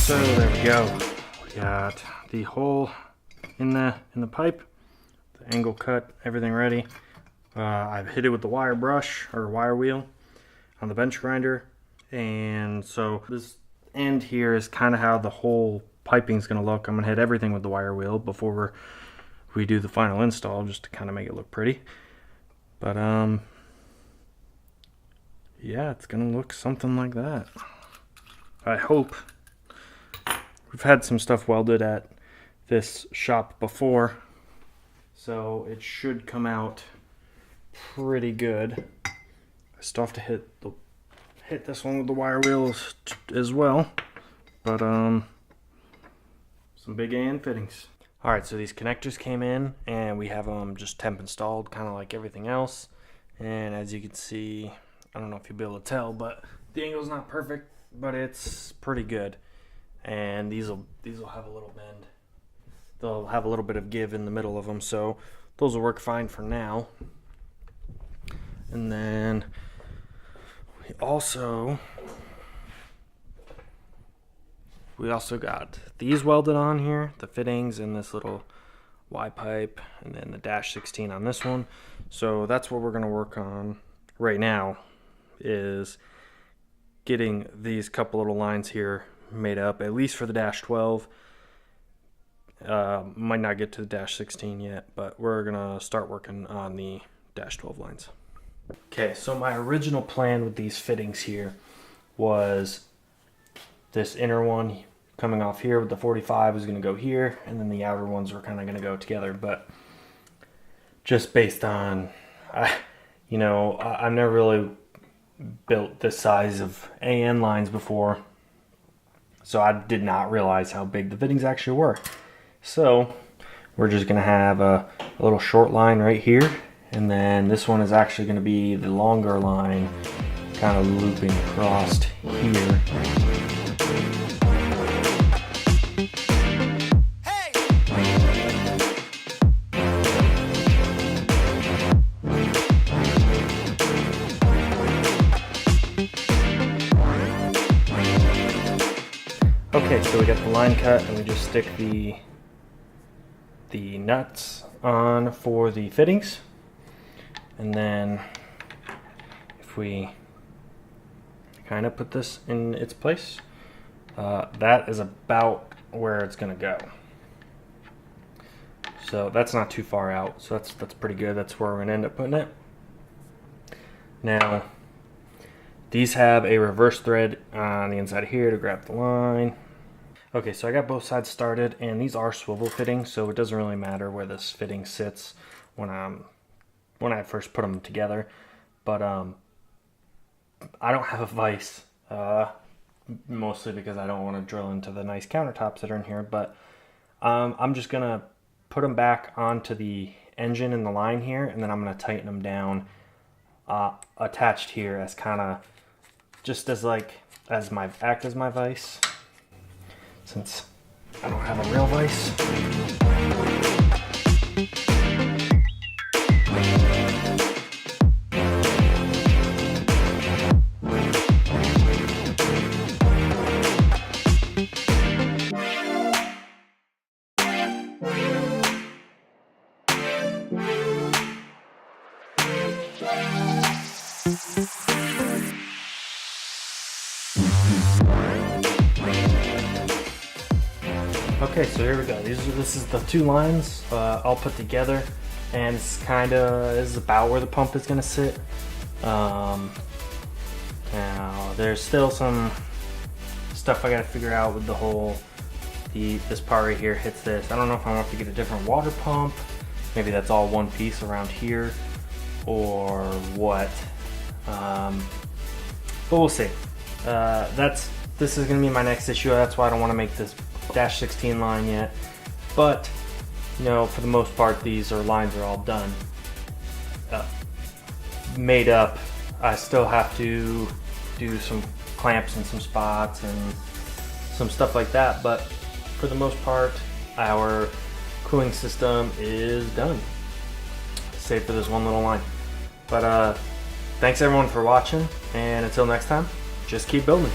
So there we go. We got the hole in the pipe, the angle cut, everything ready. I've hit it with the wire brush or wire wheel on the bench grinder, and so this end here is kind of how the whole piping is going to look. I'm going to hit everything with the wire wheel before we do the final install, just to kind of make it look pretty. But yeah, it's going to look something like that, I hope. We've had some stuff welded at this shop before, so it should come out pretty good. I still have to hit this one with the wire wheels as well, but some big AN fittings. Alright, so these connectors came in and we have them just temp installed, kind of like everything else. And as you can see, I don't know if you'll be able to tell, but the angle's not perfect, but it's pretty good. And these will have a little bend. They'll have a little bit of give in the middle of them, so those will work fine for now. And then we also got these welded on here, the fittings and this little Y pipe, and then the dash 16 on this one. So that's what we're going to work on right now, is getting these couple little lines here made up, at least for the dash 12. Might not get to the dash 16 yet, but we're gonna start working on the dash 12 lines. Okay, so my original plan with these fittings here was this inner one coming off here with the 45 is going to go here, and then the outer ones were kind of going to go together. But just based on, I've never really built this size of AN lines before, so I did not realize how big the fittings actually were. So we're just going to have a little short line right here, and then this one is actually going to be the longer line, kind of looping across here. Okay, so we got the line cut, and we just stick the nuts on for the fittings. And then if we kind of put this in its place, that is about where it's going to go. So that's not too far out, so that's pretty good. That's where we're going to end up putting it. Now, these have a reverse thread on the inside here to grab the line. Okay, so I got both sides started, and these are swivel fittings, so it doesn't really matter where this fitting sits when I first put them together. But I don't have a vise, mostly because I don't want to drill into the nice countertops that are in here. But I'm just gonna put them back onto the engine and the line here, and then I'm gonna tighten them down attached here as kind of just as my vise, since I don't have a real vise. Okay, so here we go. This is the two lines all put together, and this is about where the pump is going to sit. Now there's still some stuff I got to figure out with the whole this part right here hits this. I don't know if I want to get a different water pump. Maybe that's all one piece around here, or what. But we'll see. This is going to be my next issue. That's why I don't want to make this dash 16 line yet, but for the most part these lines are all done, made up. I still have to do some clamps in some spots and some stuff like that, but for the most part, our cooling system is done, save for this one little line. But thanks everyone for watching, and until next time, just keep building.